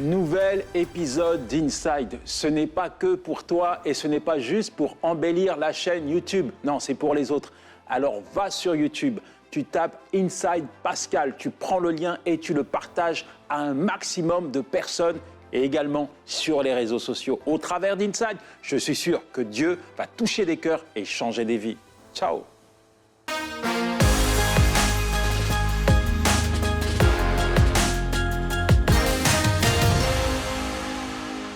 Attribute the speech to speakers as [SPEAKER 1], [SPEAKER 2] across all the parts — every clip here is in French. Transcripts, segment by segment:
[SPEAKER 1] Nouvel épisode d'Inside. Ce n'est pas que pour toi et ce n'est pas juste pour embellir la chaîne YouTube. Non, c'est pour les autres. Alors va sur YouTube, tu tapes Inside Pascal, tu prends le lien et tu le partages à un maximum de personnes et également sur les réseaux sociaux. Au travers d'Inside, je suis sûr que Dieu va toucher des cœurs et changer des vies. Ciao!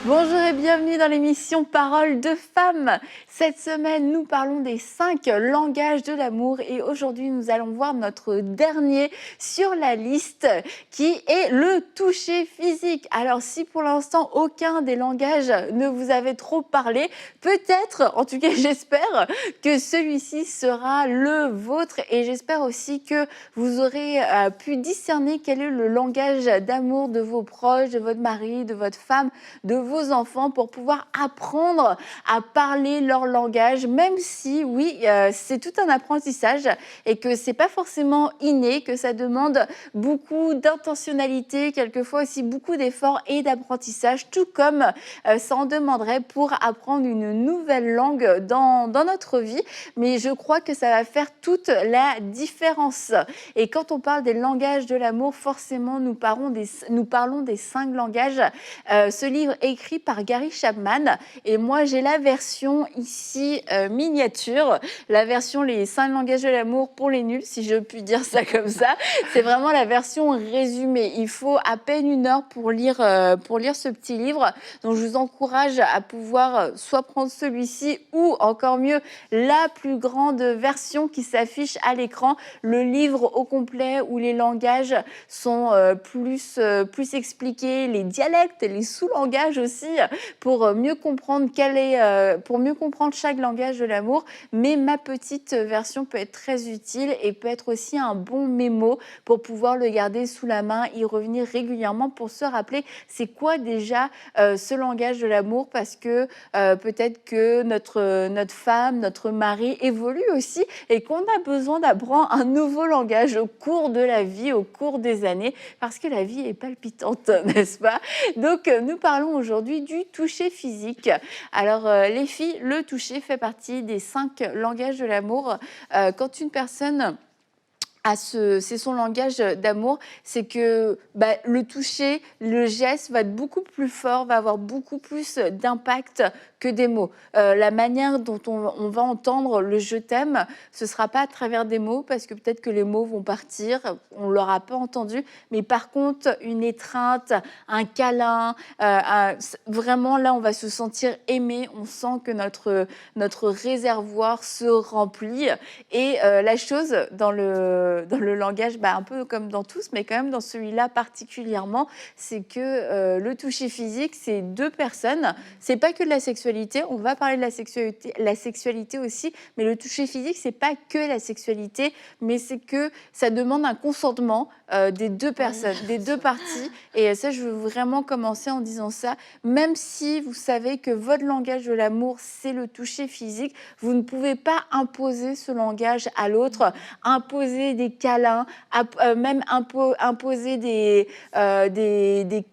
[SPEAKER 2] Bonjour et bienvenue dans l'émission Paroles de femmes. Cette semaine, nous parlons des 5 langages de l'amour et aujourd'hui, nous allons voir notre dernier sur la liste qui est le toucher physique. Alors, si pour l'instant, aucun des langages ne vous avait trop parlé, peut-être, en tout cas j'espère, que celui-ci sera le vôtre et j'espère aussi que vous aurez pu discerner quel est le langage d'amour de vos proches, de votre mari, de votre femme, de vos enfants pour pouvoir apprendre à parler leur langage, même si, oui, c'est tout un apprentissage et que c'est pas forcément inné, que ça demande beaucoup d'intentionnalité, quelquefois aussi beaucoup d'efforts et d'apprentissage, tout comme ça en demanderait pour apprendre une nouvelle langue dans notre vie. Mais je crois que ça va faire toute la différence. Et quand on parle des langages de l'amour, forcément, nous parlons des 5 langages. Ce livre écrit par Gary Chapman et moi j'ai la version ici miniature, la version les 5 langages de l'amour pour les nuls, si je puis dire ça comme ça. C'est vraiment la version résumée. Il faut à peine 1 heure pour lire ce petit livre. Donc je vous encourage à pouvoir soit prendre celui-ci ou encore mieux la plus grande version qui s'affiche à l'écran, le livre au complet où les langages sont plus expliqués, les dialectes et les sous-langages aussi pour mieux comprendre chaque langage de l'amour. Mais ma petite version peut être très utile et peut être aussi un bon mémo pour pouvoir le garder sous la main, y revenir régulièrement pour se rappeler c'est quoi déjà ce langage de l'amour, parce que peut-être que notre femme, notre mari évolue aussi et qu'on a besoin d'apprendre un nouveau langage au cours de la vie, au cours des années, parce que la vie est palpitante, n'est-ce pas? Donc nous parlons aujourd'hui du toucher physique. Alors les filles, le toucher fait partie des 5 langages de l'amour. Quand une personne c'est son langage d'amour, c'est que le toucher, le geste va être beaucoup plus fort, va avoir beaucoup plus d'impact que des mots. La manière dont on va entendre le « je t'aime », ce ne sera pas à travers des mots, parce que peut-être que les mots vont partir, on ne l'aura pas entendu, mais par contre, une étreinte, un câlin, vraiment là, on va se sentir aimé, on sent que notre réservoir se remplit. Et la chose dans le langage, un peu comme dans tous, mais quand même dans celui-là particulièrement, c'est que le toucher physique, c'est 2 personnes. C'est pas que de la sexualité, on va parler de la sexualité aussi, mais le toucher physique, c'est pas que la sexualité, mais c'est que ça demande un consentement des 2 personnes, des 2 parties. Et ça, je veux vraiment commencer en disant ça. Même si vous savez que votre langage de l'amour, c'est le toucher physique, vous ne pouvez pas imposer ce langage à l'autre, imposer des câlins, même imposer des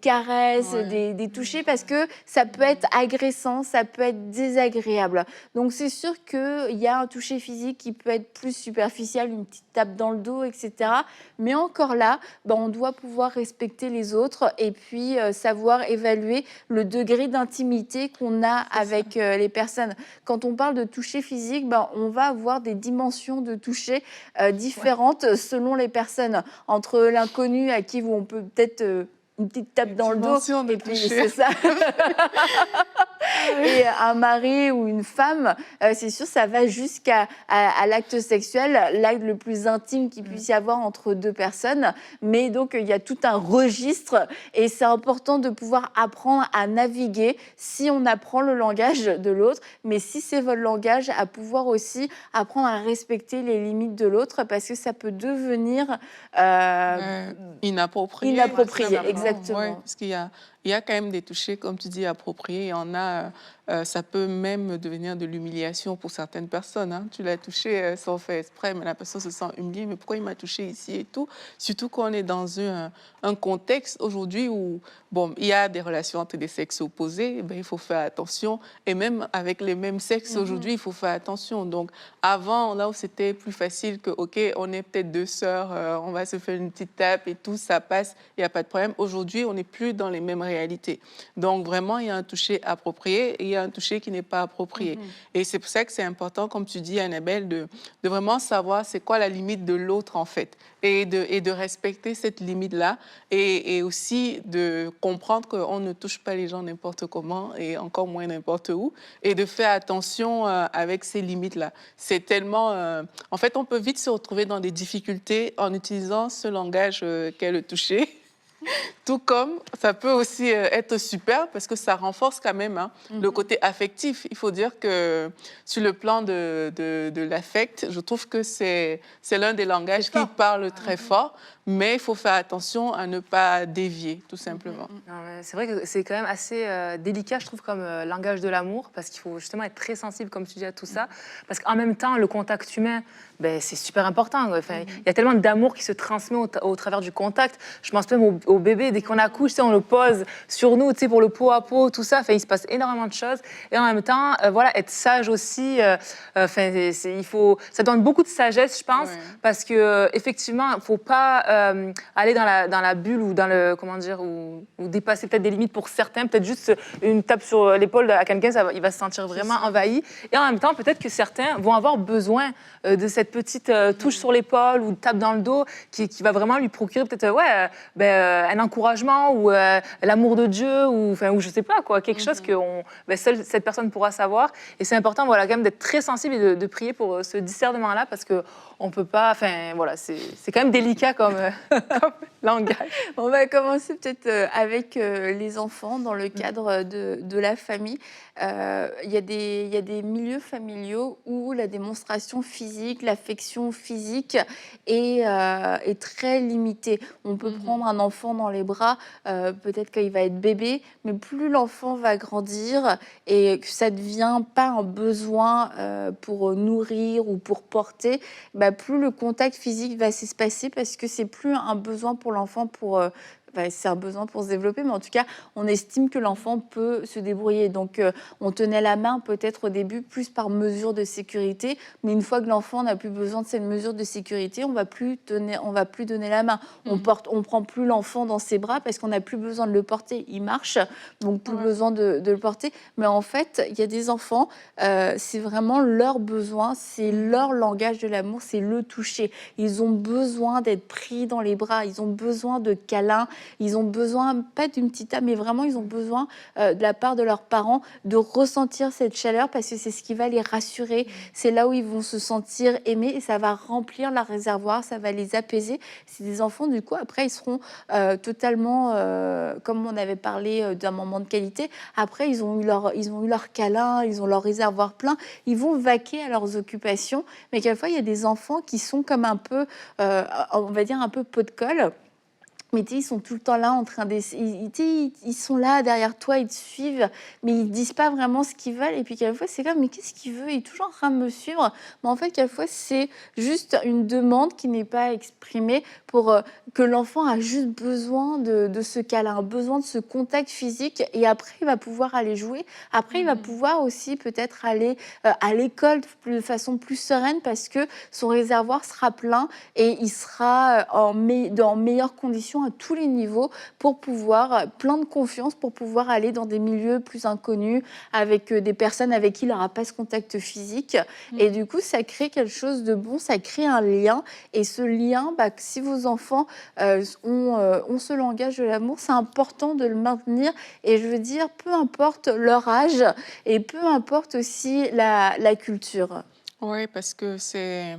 [SPEAKER 2] caresses, des touchers, parce que ça peut être agressant, ça peut être désagréable. Donc c'est sûr qu'il y a un toucher physique qui peut être plus superficiel, une petite tape dans le dos, etc. Mais encore là, on doit pouvoir respecter les autres et puis savoir évaluer le degré d'intimité qu'on a avec les personnes. Quand on parle de toucher physique, on va avoir des dimensions de toucher différentes selon les personnes. Entre l'inconnu à qui on peut peut-être une petite tape dans le dos, et puis c'est ça. Et un mari ou une femme, c'est sûr, ça va jusqu'à l'acte sexuel, l'acte le plus intime qu'il puisse y avoir entre 2 personnes. Mais donc, il y a tout un registre et c'est important de pouvoir apprendre à naviguer si on apprend le langage de l'autre, mais si c'est votre langage, à pouvoir aussi apprendre à respecter les limites de l'autre, parce que ça peut devenir inapproprié, exactement.
[SPEAKER 3] Ouais, parce qu'il y a quand même des touchés, comme tu dis, appropriés. Il y en a ça peut même devenir de l'humiliation pour certaines personnes. Hein. Tu l'as touché sans faire exprès, mais la personne se sent humiliée. Mais pourquoi il m'a touché ici et tout? Surtout qu'on est dans un contexte aujourd'hui où bon, il y a des relations entre des sexes opposés, ben, il faut faire attention. Et même avec les mêmes sexes aujourd'hui, il faut faire attention. Donc avant, là où c'était plus facile que, OK, on est peut-être deux sœurs, on va se faire une petite tape et tout, ça passe, il n'y a pas de problème. Aujourd'hui, on n'est plus dans les mêmes réalités. Donc vraiment, il y a un toucher approprié et il y a un toucher qui n'est pas approprié. Et c'est pour ça que c'est important, comme tu dis, Annabelle, de vraiment savoir c'est quoi la limite de l'autre, en fait, et de respecter cette limite-là et aussi de comprendre qu'on ne touche pas les gens n'importe comment et encore moins n'importe où et de faire attention avec ces limites-là. C'est tellement... en fait, on peut vite se retrouver dans des difficultés en utilisant ce langage qu'est le toucher. Tout comme ça peut aussi être super parce que ça renforce quand même le côté affectif. Il faut dire que sur le plan de l'affect, je trouve que c'est l'un des langages qui parle très fort, mais il faut faire attention à ne pas dévier, tout simplement.
[SPEAKER 4] C'est vrai que c'est quand même assez délicat, je trouve, comme langage de l'amour, parce qu'il faut justement être très sensible, comme tu dis, à tout ça. Parce qu'en même temps, le contact humain, ben, c'est super important. Enfin, il y a tellement d'amour qui se transmet au travers du contact. Je pense même au bébé, dès qu'on accouche, on le pose sur nous, pour le pot à pot, tout ça. Enfin, il se passe énormément de choses. Et en même temps, voilà, être sage aussi. Ça donne beaucoup de sagesse, je pense, parce que effectivement, il ne faut pas aller dans la bulle ou dans le, comment dire, ou dépasser peut-être des limites pour certains. Peut-être juste une tape sur l'épaule à quelqu'un, il va se sentir vraiment envahi. Et en même temps, peut-être que certains vont avoir besoin de cette petite touche sur l'épaule ou tape dans le dos qui va vraiment lui procurer peut-être un encouragement ou l'amour de Dieu ou je sais pas quoi, quelque chose que seule cette personne pourra savoir. Et c'est important, voilà, quand même d'être très sensible et de prier pour ce discernement-là parce que on peut pas, c'est quand même délicat comme langage.
[SPEAKER 2] On va commencer peut-être avec les enfants dans le cadre de la famille. Il y a des milieux familiaux où la démonstration physique, l'affection physique est très limitée. On peut prendre un enfant dans les bras, peut-être qu'il va être bébé, mais plus l'enfant va grandir et que ça ne devient pas un besoin pour nourrir ou pour porter, plus le contact physique va s'espacer parce que c'est plus un besoin pour l'enfant c'est un besoin pour se développer, mais en tout cas, on estime que l'enfant peut se débrouiller. Donc, on tenait la main peut-être au début plus par mesure de sécurité, mais une fois que l'enfant n'a plus besoin de cette mesure de sécurité, on va plus donner la main. On prend plus l'enfant dans ses bras parce qu'on n'a plus besoin de le porter. Il marche, donc plus besoin de le porter. Mais en fait, il y a des enfants, c'est vraiment leur besoin, c'est leur langage de l'amour, c'est le toucher. Ils ont besoin d'être pris dans les bras, ils ont besoin de câlins. Ils ont besoin, pas d'une petite âme, mais vraiment, ils ont besoin de la part de leurs parents de ressentir cette chaleur parce que c'est ce qui va les rassurer. C'est là où ils vont se sentir aimés et ça va remplir leur réservoir, ça va les apaiser. C'est des enfants, du coup, après, ils seront totalement, comme on avait parlé d'un moment de qualité, après, ils ont eu leur câlin, ils ont leur réservoir plein, ils vont vaquer à leurs occupations. Mais quelquefois, il y a des enfants qui sont comme un peu, on va dire, un peu pot de colle. Mais ils sont tout le temps là en train ils sont là derrière toi, ils te suivent, mais ils disent pas vraiment ce qu'ils veulent. Et puis quelquefois, c'est comme, mais qu'est-ce qu'il veut? Il est toujours en train de me suivre. Mais en fait, quelquefois, c'est juste une demande qui n'est pas exprimée pour que l'enfant a juste besoin de ce câlin, besoin de ce contact physique. Et après, il va pouvoir aller jouer. Après, il va pouvoir aussi peut-être aller à l'école de façon plus sereine parce que son réservoir sera plein et il sera dans meilleures conditions à tous les niveaux pour pouvoir, plein de confiance, pour pouvoir aller dans des milieux plus inconnus avec des personnes avec qui il n'aura pas ce contact physique. Et du coup, ça crée quelque chose de bon, ça crée un lien. Et ce lien, si vos enfants ont ce langage de l'amour, c'est important de le maintenir. Et je veux dire, peu importe leur âge et peu importe aussi la culture.
[SPEAKER 3] Oui, parce que c'est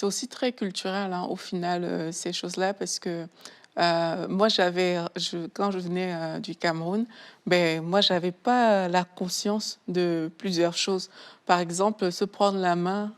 [SPEAKER 3] aussi très culturel, au final, ces choses-là, parce que moi, quand je venais du Cameroun, moi, j'avais pas la conscience de plusieurs choses. par exemple, se prendre la main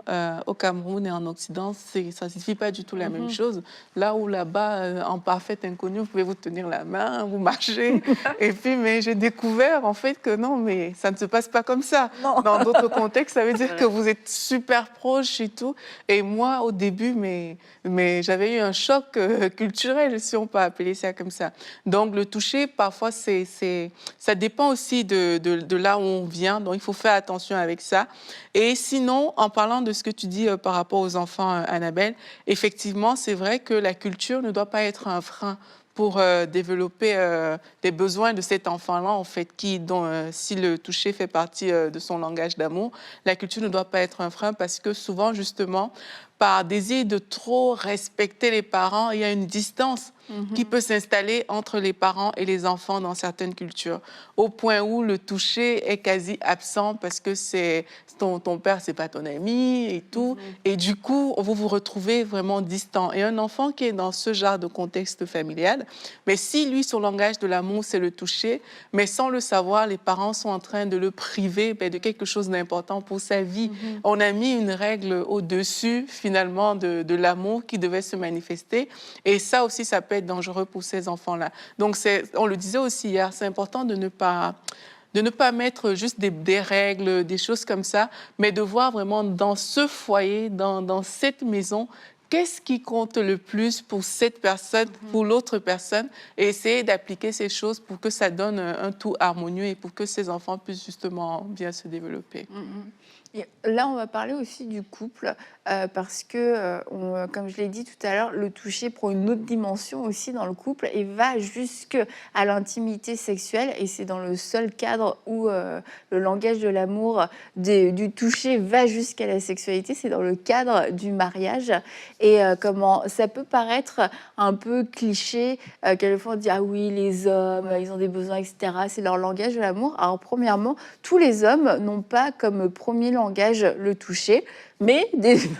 [SPEAKER 3] au Cameroun et en Occident, ça ne signifie pas du tout la même chose. Là où là-bas, en parfait inconnu, vous pouvez vous tenir la main, vous marcher. Et puis, mais j'ai découvert en fait que non, mais ça ne se passe pas comme ça.
[SPEAKER 2] Non.
[SPEAKER 3] Dans d'autres contextes, ça veut dire que vous êtes super proches et tout. Et moi, au début, mais j'avais eu un choc culturel, si on peut appeler ça comme ça. Donc, le toucher, parfois, ça dépend aussi de là où on vient. Donc, il faut faire attention avec ça. Et sinon, en parlant de ce que tu dis par rapport aux enfants, Annabelle, effectivement, c'est vrai que la culture ne doit pas être un frein pour développer les besoins de cet enfant-là, en fait, dont si le toucher fait partie de son langage d'amour, la culture ne doit pas être un frein parce que souvent, justement, par désir de trop respecter les parents, il y a une distance qui peut s'installer entre les parents et les enfants dans certaines cultures, au point où le toucher est quasi absent parce que ton père, c'est pas ton ami et tout. Et du coup, vous vous retrouvez vraiment distant. Et un enfant qui est dans ce genre de contexte familial, mais si lui, son langage de l'amour, c'est le toucher, mais sans le savoir, les parents sont en train de le priver de quelque chose d'important pour sa vie. On a mis une règle au-dessus, finalement, de l'amour qui devait se manifester. Et ça aussi, ça peut être dangereux pour ces enfants-là. Donc, on le disait aussi hier, c'est important de ne pas mettre juste des règles, des choses comme ça, mais de voir vraiment dans ce foyer, dans cette maison, qu'est-ce qui compte le plus pour cette personne, pour l'autre personne, et essayer d'appliquer ces choses pour que ça donne un tout harmonieux et pour que ces enfants puissent justement bien se développer.
[SPEAKER 2] Et là, on va parler aussi du couple, parce que, comme je l'ai dit tout à l'heure, le toucher prend une autre dimension aussi dans le couple et va jusqu'à l'intimité sexuelle. Et c'est dans le seul cadre où le langage de l'amour, du toucher, va jusqu'à la sexualité, c'est dans le cadre du mariage. Et comment ça peut paraître un peu cliché, quelquefois on dit « Ah oui, les hommes, ils ont des besoins, etc. » C'est leur langage de l'amour. Alors, premièrement, tous les hommes n'ont pas comme premier langage le toucher, mais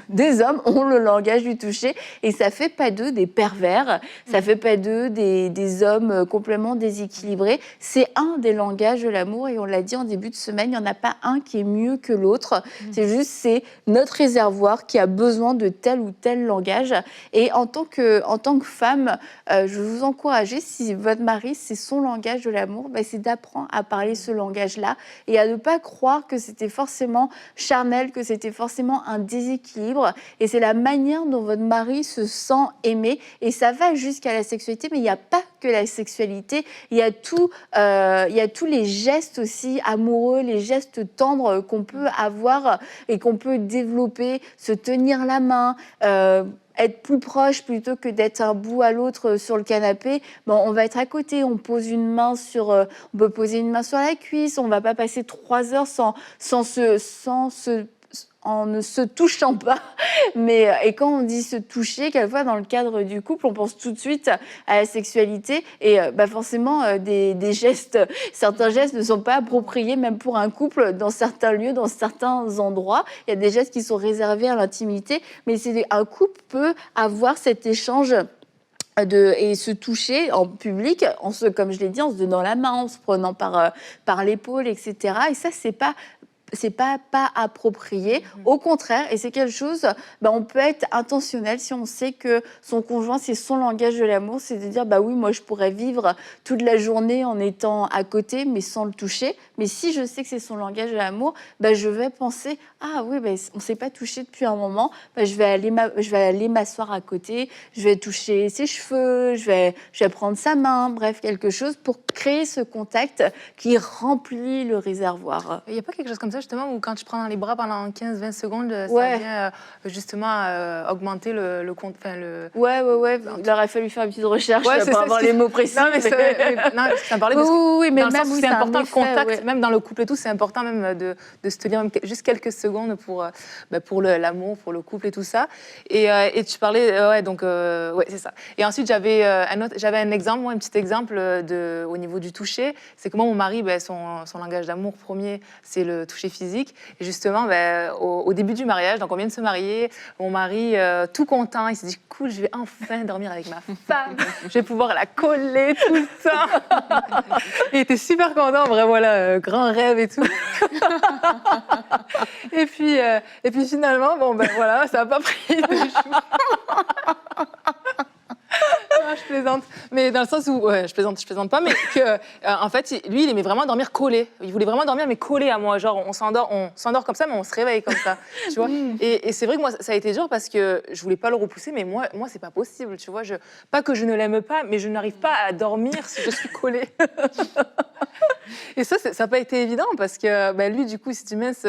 [SPEAKER 2] des hommes ont le langage du toucher et ça fait pas d'eux des pervers, ça fait pas d'eux des hommes complètement déséquilibrés. C'est un des langages de l'amour et on l'a dit en début de semaine, il n'y en a pas un qui est mieux que l'autre. C'est notre réservoir qui a besoin de tel ou tel langage. Et en tant que femme, je veux vous encourager, si votre mari, c'est son langage de l'amour, c'est d'apprendre à parler ce langage-là et à ne pas croire que c'était forcément charnel, que c'était forcément un déséquilibre. Et c'est la manière dont votre mari se sent aimé. Et ça va jusqu'à la sexualité, mais il n'y a pas que la sexualité. Il y a tous les gestes aussi amoureux, les gestes tendres qu'on peut avoir et qu'on peut développer, se tenir la main, être plus proche plutôt que d'être un bout à l'autre sur le canapé. On va être à côté, on peut poser une main sur la cuisse, on ne va pas passer 3 heures en ne se touchant pas. Et quand on dit se toucher, quelquefois dans le cadre du couple, on pense tout de suite à la sexualité et forcément des gestes, certains gestes ne sont pas appropriés même pour un couple dans certains lieux, dans certains endroits. Il y a des gestes qui sont réservés à l'intimité, mais un couple peut avoir cet échange et se toucher en public, comme je l'ai dit, en se donnant la main, en se prenant par l'épaule, etc. Et ça, c'est pas approprié. Au contraire, et c'est quelque chose, on peut être intentionnel si on sait que son conjoint, c'est son langage de l'amour, c'est de dire, oui, moi, je pourrais vivre toute la journée en étant à côté, mais sans le toucher. Mais si je sais que c'est son langage de l'amour, je vais penser, ah oui, on ne s'est pas touché depuis un moment, je vais aller m'asseoir à côté, je vais toucher ses cheveux, je vais prendre sa main, bref, quelque chose pour créer ce contact qui remplit le réservoir.
[SPEAKER 4] Il n'y a pas quelque chose comme ça, justement, où quand tu prends dans les bras pendant 15-20 secondes, ça vient justement augmenter le compte.
[SPEAKER 2] Ouais. Il aurait fallu faire une petite recherche pour avoir les mots précis.
[SPEAKER 4] Non, mais ça me parlait parce que
[SPEAKER 2] oui, mais
[SPEAKER 4] dans le
[SPEAKER 2] même
[SPEAKER 4] sens où c'est important le contact,
[SPEAKER 2] ouais.
[SPEAKER 4] même dans le couple et tout, c'est important même de se tenir même juste quelques secondes pour l'amour, pour le couple et tout ça. Et tu parlais, c'est ça. Et ensuite, j'avais un exemple, un petit exemple au niveau du toucher. C'est que moi, mon mari, son langage d'amour premier, c'est le toucher physique. Et justement, au début du mariage, donc on vient de se marier, mon mari, tout content, il s'est dit, cool, je vais enfin dormir avec ma femme, je vais pouvoir la coller tout le temps. Il était super content, vraiment, là, grand rêve et tout. et puis finalement, voilà, ça n'a pas pris de jour. Non, je plaisante. Mais dans le sens où, je plaisante pas, mais que, en fait, lui, il aimait vraiment dormir collé. Il voulait vraiment dormir, mais collé à moi. Genre, on s'endort comme ça, mais on se réveille comme ça. Tu vois. Et c'est vrai que moi, ça a été dur parce que je voulais pas le repousser, mais moi, c'est pas possible. Tu vois. Pas que je ne l'aime pas, mais je n'arrive pas à dormir si je suis collée. Et ça n'a pas été évident parce que lui, du coup, si mince,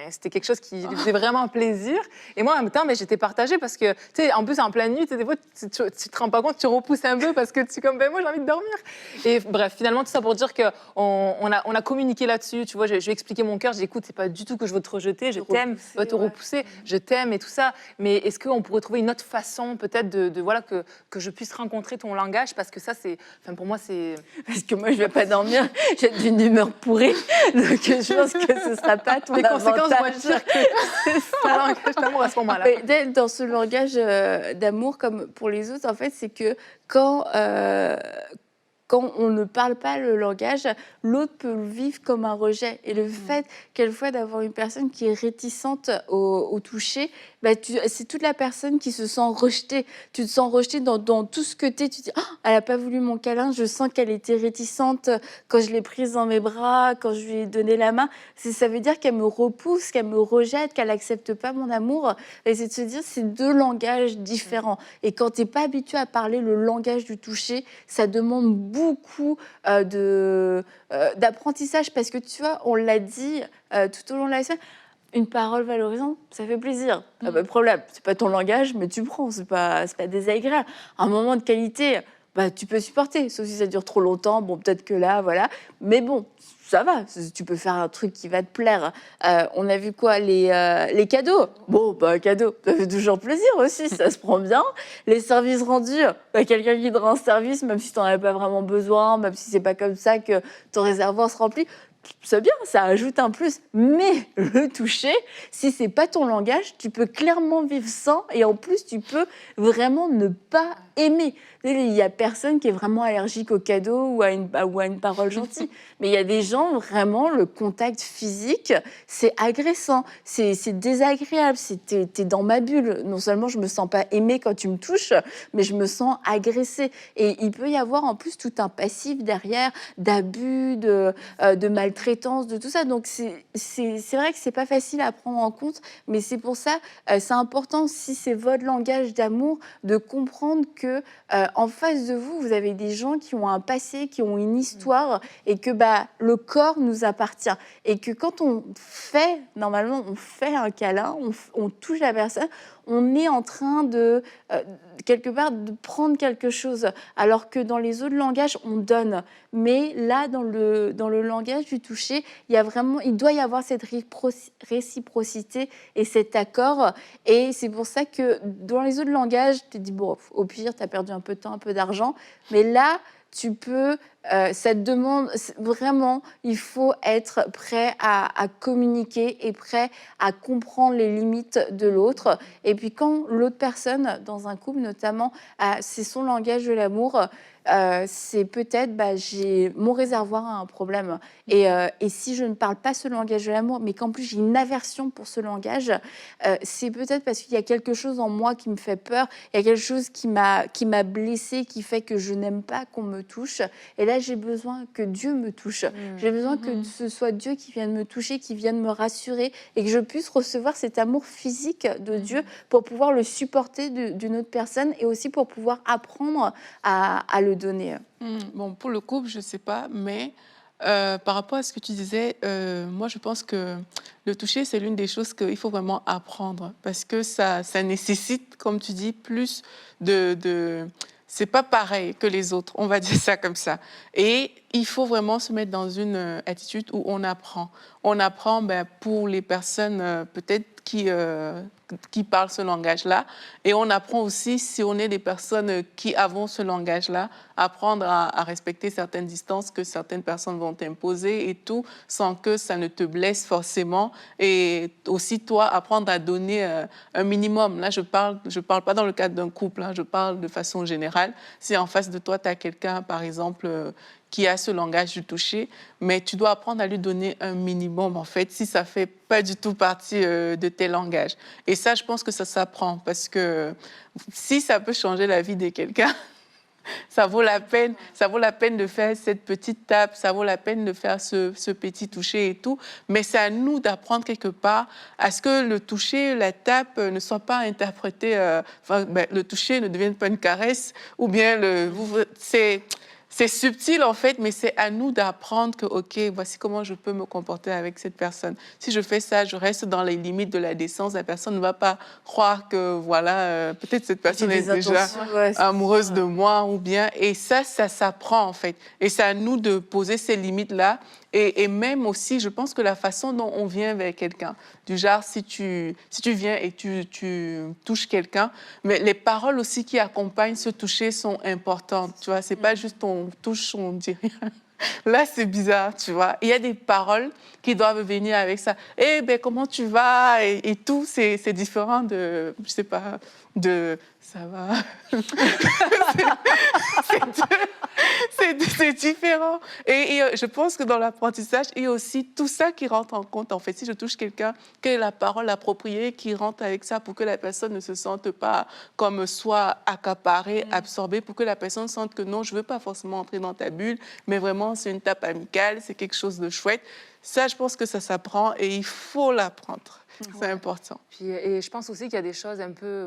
[SPEAKER 4] c'était quelque chose qui lui faisait vraiment plaisir. Et moi, en même temps, j'étais partagée parce que, tu sais, en plus, en pleine nuit, des fois, tu te rends pas compte, tu repousses un peu parce que tu es comme, moi, j'ai envie de dormir. Et bref, finalement, tout ça pour dire qu'on a communiqué là-dessus. Tu vois, je lui ai expliqué mon cœur. J'ai dit, écoute, c'est pas du tout que je veux te rejeter, je t'aime, je veux te repousser, je t'aime et tout ça. Mais est-ce qu'on pourrait trouver une autre façon, peut-être, voilà, que je puisse rencontrer ton langage? Parce que ça, pour moi, c'est.
[SPEAKER 2] Parce que moi, je vais pas dormir. J'ai d'une humeur pourrie, donc je pense que ce sera pas ton avantage.
[SPEAKER 4] Les conséquences vont être pires que ton langage d'amour à ce moment-là.
[SPEAKER 2] Mais dans ce langage d'amour, comme pour les autres, en fait, c'est que quand on ne parle pas le langage, l'autre peut le vivre comme un rejet. Et le fait, quelquefois, d'avoir une personne qui est réticente au toucher, c'est toute la personne qui se sent rejetée. Tu te sens rejetée dans tout ce que tu es. Tu te dis, elle n'a pas voulu mon câlin, je sens qu'elle était réticente quand je l'ai prise dans mes bras, quand je lui ai donné la main. Ça veut dire qu'elle me repousse, qu'elle me rejette, qu'elle n'accepte pas mon amour. Et c'est de se dire, c'est deux langages différents. Et quand tu n'es pas habitué à parler le langage du toucher, ça demande beaucoup d'apprentissage parce que tu vois, on l'a dit tout au long de la semaine, une parole valorisante, ça fait plaisir. Pas de problème, c'est pas ton langage, mais tu prends, c'est pas désagréable. Un moment de qualité, tu peux supporter, sauf si ça dure trop longtemps. Bon, peut-être que là, voilà, mais bon. Ça va, tu peux faire un truc qui va te plaire. On a vu quoi, les cadeaux. Bon, cadeau, ça fait toujours plaisir aussi, ça se prend bien. Les services rendus, quelqu'un qui te rend un service, même si tu n'en avais pas vraiment besoin, même si c'est pas comme ça que ton réservoir se remplit, c'est bien, ça ajoute un plus. Mais le toucher, si c'est pas ton langage, tu peux clairement vivre sans et en plus, tu peux vraiment ne pas aimer. Il y a personne qui est vraiment allergique aux cadeaux ou à une parole gentille. Mais il y a des gens, vraiment, le contact physique, c'est agressant, c'est désagréable. T'es dans ma bulle. Non seulement je me sens pas aimée quand tu me touches, mais je me sens agressée. Et il peut y avoir en plus tout un passif derrière, d'abus, de maltraitance, de tout ça. Donc c'est vrai que c'est pas facile à prendre en compte, mais c'est pour ça, c'est important, si c'est votre langage d'amour, de comprendre que en face de vous, vous avez des gens qui ont un passé, qui ont une histoire, et que le corps nous appartient. Et que quand normalement, on fait un câlin, on touche la personne, on est en train de, quelque part, de prendre quelque chose. Alors que dans les autres langages, on donne. Mais là, dans le langage du toucher, il doit y avoir cette réciprocité et cet accord. Et c'est pour ça que dans les autres langages, tu te dis, bon, au pire, tu as perdu un peu de temps, un peu d'argent. Mais là, tu peux, ça te demande vraiment, il faut être prêt à communiquer et prêt à comprendre les limites de l'autre. Et puis quand l'autre personne, dans un couple notamment, c'est son langage de l'amour, c'est peut-être, mon réservoir a un problème. Et si je ne parle pas ce langage de l'amour, mais qu'en plus j'ai une aversion pour ce langage, c'est peut-être parce qu'il y a quelque chose en moi qui me fait peur, il y a quelque chose qui m'a blessée, qui fait que je n'aime pas qu'on me touche. Et là, j'ai besoin que Dieu me touche. J'ai besoin que ce soit Dieu qui vienne me toucher, qui vienne me rassurer et que je puisse recevoir cet amour physique de Dieu pour pouvoir le supporter d'une autre personne et aussi pour pouvoir apprendre à le donner.
[SPEAKER 3] Bon, pour le couple, je ne sais pas, mais par rapport à ce que tu disais, moi, je pense que le toucher, c'est l'une des choses qu'il faut vraiment apprendre parce que ça nécessite, comme tu dis, plus de c'est pas pareil que les autres, on va dire ça comme ça. Et il faut vraiment se mettre dans une attitude où on apprend. On apprend pour les personnes peut-être qui qui parlent ce langage-là. Et on apprend aussi, si on est des personnes qui avons ce langage-là, apprendre à respecter certaines distances que certaines personnes vont t'imposer et tout, sans que ça ne te blesse forcément. Et aussi, toi, apprendre à donner un minimum. Là, je parle pas dans le cadre d'un couple, hein, je parle de façon générale. Si en face de toi, tu as quelqu'un, par exemple, qui a ce langage du toucher, mais tu dois apprendre à lui donner un minimum, en fait, si ça fait pas du tout partie de tes langages. Et ça, je pense que ça s'apprend, parce que si ça peut changer la vie de quelqu'un, ça vaut la peine de faire cette petite tape, ça vaut la peine de faire ce petit toucher et tout. Mais c'est à nous d'apprendre quelque part à ce que le toucher, la tape ne soit pas interprété, le toucher ne devienne pas une caresse, ou bien c'est subtil, en fait, mais c'est à nous d'apprendre que, OK, voici comment je peux me comporter avec cette personne. Si je fais ça, je reste dans les limites de la décence. La personne ne va pas croire que, voilà, peut-être cette personne est déjà amoureuse de moi ou bien... Et ça s'apprend, en fait. Et c'est à nous de poser ces limites-là. Et même aussi, je pense que la façon dont on vient vers quelqu'un, du genre, si tu viens et tu touches quelqu'un, mais les paroles aussi qui accompagnent ce toucher sont importantes, tu vois. C'est pas juste on touche, on dit rien. Là, c'est bizarre, tu vois. Il y a des paroles qui doivent venir avec ça. Eh bien, comment tu vas et tout, c'est différent de, je sais pas, de ça va. C'est différent. Et je pense que dans l'apprentissage, il y a aussi tout ça qui rentre en compte. En fait, si je touche quelqu'un, quelle est la parole appropriée qui rentre avec ça pour que la personne ne se sente pas comme soit accaparée, absorbée, pour que la personne sente que non, je ne veux pas forcément entrer dans ta bulle, mais vraiment, c'est une tape amicale, c'est quelque chose de chouette. Ça, je pense que ça s'apprend et il faut l'apprendre. C'est important.
[SPEAKER 4] Puis, et je pense aussi qu'il y a des choses un peu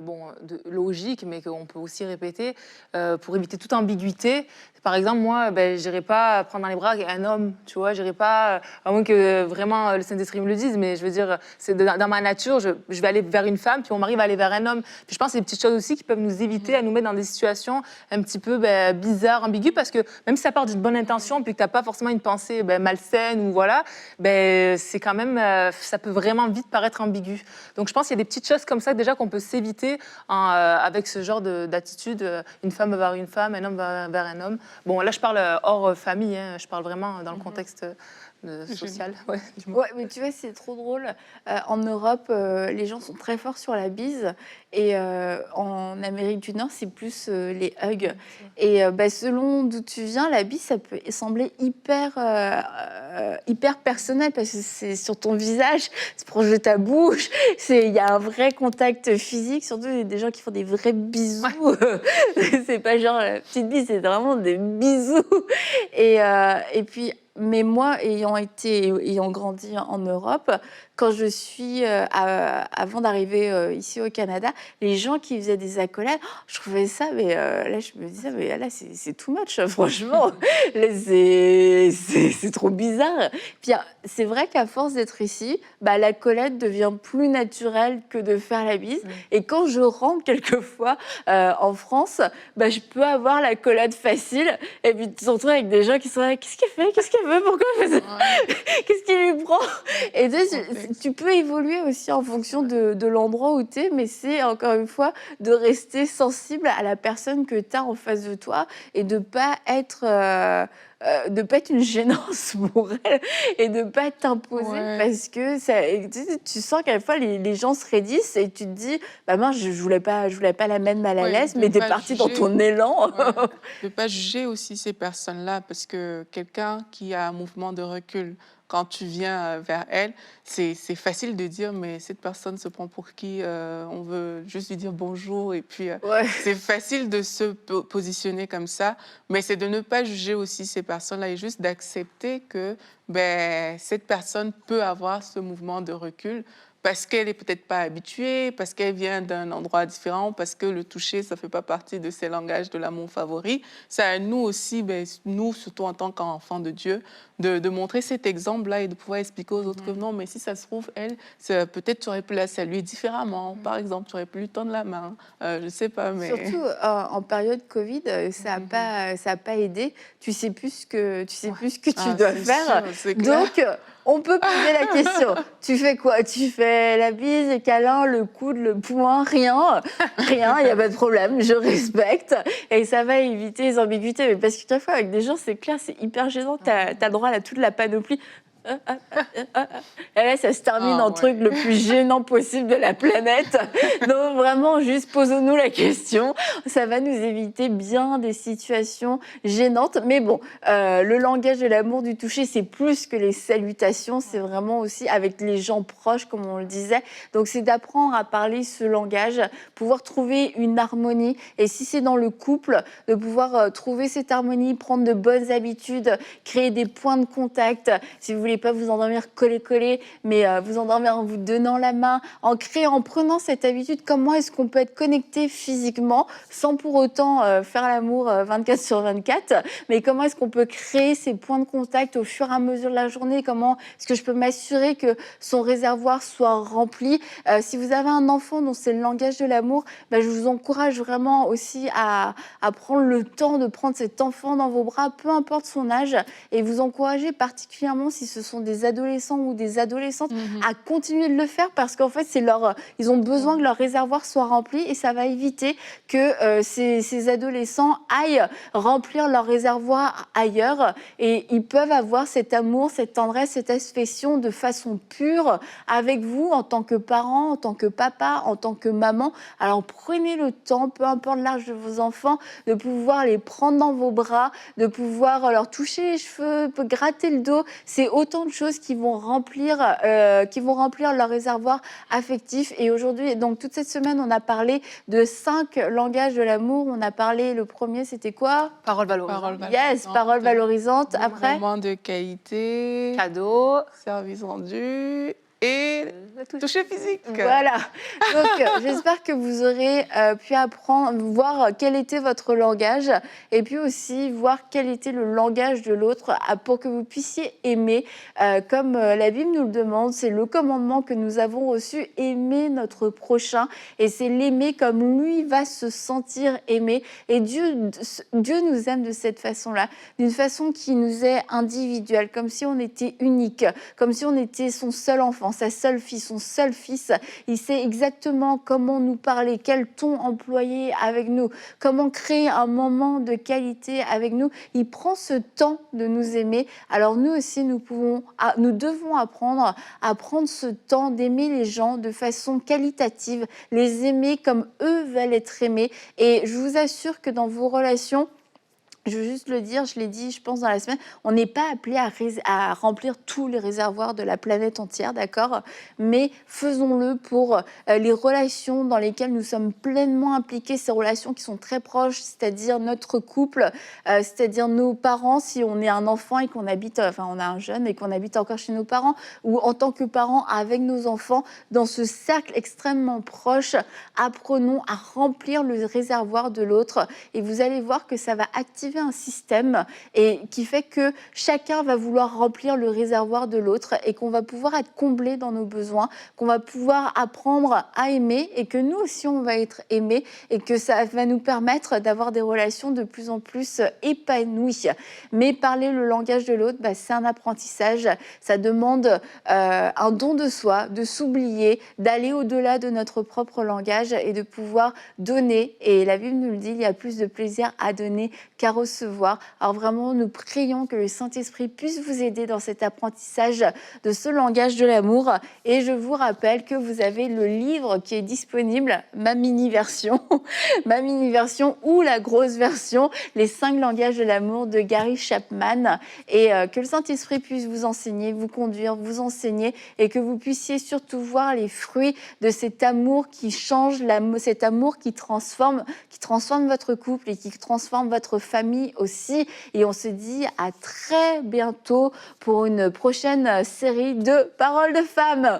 [SPEAKER 4] logiques, mais qu'on peut aussi répéter pour éviter toute ambiguïté. Par exemple, moi, je n'irai pas prendre dans les bras un homme, tu vois, je n'irai pas, à moins que vraiment le Saint-Esprit me le dise, mais je veux dire, c'est dans ma nature, je vais aller vers une femme, puis mon mari va aller vers un homme. Puis je pense que c'est des petites choses aussi qui peuvent nous éviter à nous mettre dans des situations un petit peu bizarres, ambiguës, parce que même si ça part d'une bonne intention, puis que tu n'as pas forcément une pensée malsaine, ou voilà, c'est quand même, ça peut vraiment vite paraître ambigu. Donc je pense qu'il y a des petites choses comme ça déjà qu'on peut s'éviter avec ce genre d'attitude. Une femme va vers une femme, un homme va vers un homme. Bon, là je parle hors famille, hein, je parle vraiment dans le contexte social. Ouais,
[SPEAKER 2] mais tu vois, c'est trop drôle. En Europe, les gens sont très forts sur la bise. Et en Amérique du Nord, c'est plus les hugs. Et selon d'où tu viens, la bise, ça peut sembler hyper personnel parce que c'est sur ton visage, c'est proche de ta bouche. Il y a un vrai contact physique. Surtout, il y a des gens qui font des vrais bisous. Ouais. C'est pas genre la petite bise, c'est vraiment des bisous. Et puis... Mais moi, ayant grandi en Europe, quand je suis, avant d'arriver ici au Canada, les gens qui faisaient des accolades, je trouvais ça, mais là, je me disais, mais là, c'est too much, franchement. Là, c'est trop bizarre. Puis, c'est vrai qu'à force d'être ici, l'accolade devient plus naturelle que de faire la bise. Et quand je rentre quelquefois en France, je peux avoir l'accolade facile. Et puis, tu te retrouves avec des gens qui sont là, qu'est-ce qu'elle fait? Pourquoi elle fait ça? Qu'est-ce qui lui prend? Et tu peux évoluer aussi en fonction de l'endroit où tu es, mais c'est encore une fois de rester sensible à la personne que tu as en face de toi et de ne pas être une gênance pour elle et de ne pas t'imposer parce que tu sens qu'à la fois les gens se raidissent et tu te dis mince, je voulais pas la mettre mal à l'aise, mais t'es parti dans ton élan.
[SPEAKER 3] De ne pas juger aussi ces personnes-là parce que quelqu'un qui a un mouvement de recul, quand tu viens vers elle, c'est facile de dire, mais cette personne se prend pour qui? On veut juste lui dire bonjour. Et puis, c'est facile de se positionner comme ça. Mais c'est de ne pas juger aussi ces personnes-là et juste d'accepter que cette personne peut avoir ce mouvement de recul parce qu'elle n'est peut-être pas habituée, parce qu'elle vient d'un endroit différent, parce que le toucher, ça ne fait pas partie de ses langages de l'amour favori. C'est à nous aussi, nous, surtout en tant qu'enfants de Dieu, de montrer cet exemple-là et de pouvoir expliquer aux autres que non, mais si ça se trouve, elle, peut-être tu aurais pu la saluer différemment. Par exemple, tu aurais pu lui tendre la main. Je ne sais pas, mais...
[SPEAKER 2] Surtout en période Covid, ça n'a pas aidé. Tu ne sais plus ce que tu dois faire.
[SPEAKER 3] Sûr,
[SPEAKER 2] donc, on peut poser la question. Tu fais quoi? Tu fais la bise, les câlins, le coude, le poing, rien. Rien, il n'y a pas de problème, je respecte. Et ça va éviter les ambiguïtés. Mais parce que chaque fois, avec des gens, c'est clair, c'est hyper gênant. Tu as le droit à toute la panoplie. Et là, ça se termine en truc le plus gênant possible de la planète. Donc vraiment, juste posons-nous la question. Ça va nous éviter bien des situations gênantes. Mais bon, le langage de l'amour, du toucher, c'est plus que les salutations. C'est vraiment aussi avec les gens proches, comme on le disait. Donc c'est d'apprendre à parler ce langage, pouvoir trouver une harmonie. Et si c'est dans le couple, de pouvoir trouver cette harmonie, prendre de bonnes habitudes, créer des points de contact. Si vous voulez pas vous endormir collé, mais vous endormir en vous donnant la main, en prenant cette habitude. Comment est-ce qu'on peut être connecté physiquement sans pour autant faire l'amour 24/24, mais comment est-ce qu'on peut créer ces points de contact au fur et à mesure de la journée? Comment est-ce que je peux m'assurer que son réservoir soit rempli? Si vous avez un enfant dont c'est le langage de l'amour, je vous encourage vraiment aussi à prendre le temps de prendre cet enfant dans vos bras, peu importe son âge, et vous encourager particulièrement si ce sont des adolescents ou des adolescentes à continuer de le faire parce qu'en fait, ils ont besoin que leur réservoir soit rempli et ça va éviter que ces adolescents aillent remplir leur réservoir ailleurs et ils peuvent avoir cet amour, cette tendresse, cette affection de façon pure avec vous en tant que parent, en tant que papa, en tant que maman. Alors prenez le temps, peu importe l'âge de vos enfants, de pouvoir les prendre dans vos bras, de pouvoir leur toucher les cheveux, gratter le dos. C'est autant de choses qui vont remplir leur réservoir affectif. Et aujourd'hui, donc toute cette semaine, on a parlé de 5 langages de l'amour. On a parlé, le premier, c'était quoi?
[SPEAKER 4] Parole valorisante.
[SPEAKER 2] Yes, parole valorisante. Après,
[SPEAKER 3] moment de qualité,
[SPEAKER 4] Cadeau.
[SPEAKER 3] service rendu et toucher physique.
[SPEAKER 2] voilà. Donc, j'espère que vous aurez pu apprendre, voir quel était votre langage et puis aussi voir quel était le langage de l'autre pour que vous puissiez aimer. Comme la Bible nous le demande, c'est le commandement que nous avons reçu, aimer notre prochain. Et c'est l'aimer comme lui va se sentir aimé. Et Dieu nous aime de cette façon-là, d'une façon qui nous est individuelle, comme si on était unique, comme si on était son seul enfant, sa seule fille, son seul fils. Il sait exactement comment nous parler, quel ton employer avec nous, comment créer un moment de qualité avec nous. Il prend ce temps de nous aimer. Alors nous aussi, nous devons apprendre à prendre ce temps d'aimer les gens de façon qualitative, les aimer comme eux veulent être aimés. Et je vous assure que dans vos relations, je veux juste le dire, je l'ai dit, je pense, dans la semaine, on n'est pas appelé à remplir tous les réservoirs de la planète entière, d'accord? Mais faisons-le pour les relations dans lesquelles nous sommes pleinement impliqués, ces relations qui sont très proches, c'est-à-dire notre couple, c'est-à-dire nos parents, si on est un enfant et qu'on habite, on a un jeune et qu'on habite encore chez nos parents, ou en tant que parents avec nos enfants, dans ce cercle extrêmement proche, apprenons à remplir le réservoir de l'autre et vous allez voir que ça va activer un système et qui fait que chacun va vouloir remplir le réservoir de l'autre et qu'on va pouvoir être comblé dans nos besoins, qu'on va pouvoir apprendre à aimer et que nous aussi on va être aimés et que ça va nous permettre d'avoir des relations de plus en plus épanouies. Mais parler le langage de l'autre, c'est un apprentissage, ça demande un don de soi, de s'oublier, d'aller au-delà de notre propre langage et de pouvoir donner. Et la Bible nous le dit, il y a plus de plaisir à donner qu'à recevoir. Alors vraiment, nous prions que le Saint-Esprit puisse vous aider dans cet apprentissage de ce langage de l'amour. Et je vous rappelle que vous avez le livre qui est disponible, ma mini-version, ou la grosse version, les 5 langages de l'amour de Gary Chapman. Et que le Saint-Esprit puisse vous enseigner, vous conduire, vous enseigner et que vous puissiez surtout voir les fruits de cet amour qui change, cet amour qui transforme votre couple et qui transforme votre famille aussi. Et on se dit à très bientôt pour une prochaine série de Paroles de femmes.